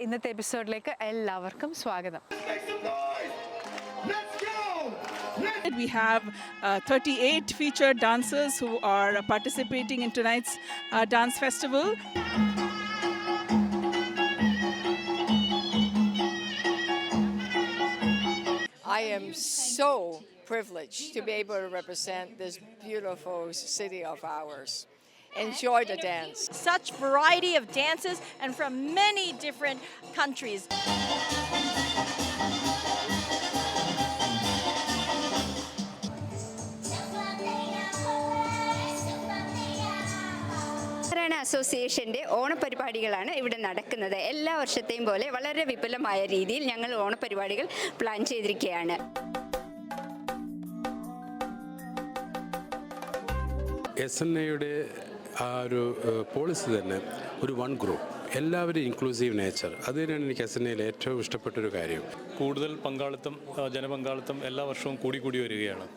ഇന്നത്തെ എപ്പിസോഡിലേക്ക് എല്ലാവർക്കും സ്വാഗതം. We have 38 featured dancers who are participating in tonight's dance festival. I am so privileged to be able to represent this beautiful city of ours. Enjoy the dance. Such variety of dances and from many different countries. അസോസിയേഷൻ്റെ ഓണപരിപാടികളാണ് ഇവിടെ നടക്കുന്നത്. എല്ലാ വർഷത്തെയും പോലെ വളരെ വിപുലമായ രീതിയിൽ ഞങ്ങൾ ഓണപരിപാടികൾ plan ചെയ്തിരിക്കുകയാണ്. SNAയുടെ ആ ഒരു പോളിസി തന്നെ ഒരു വൺ ഗ്രൂപ്പ്, എല്ലാവരും ഇൻക്ലൂസീവ് നേച്ചർ, അത് തന്നെയാണ് എനിക്ക് SNAയിൽ ഏറ്റവും ഇഷ്ടപ്പെട്ടൊരു കാര്യം. കൂടുതൽ പങ്കാളിത്തം, ജനപങ്കാളിത്തം എല്ലാ വർഷവും കൂടി വരികയാണ്.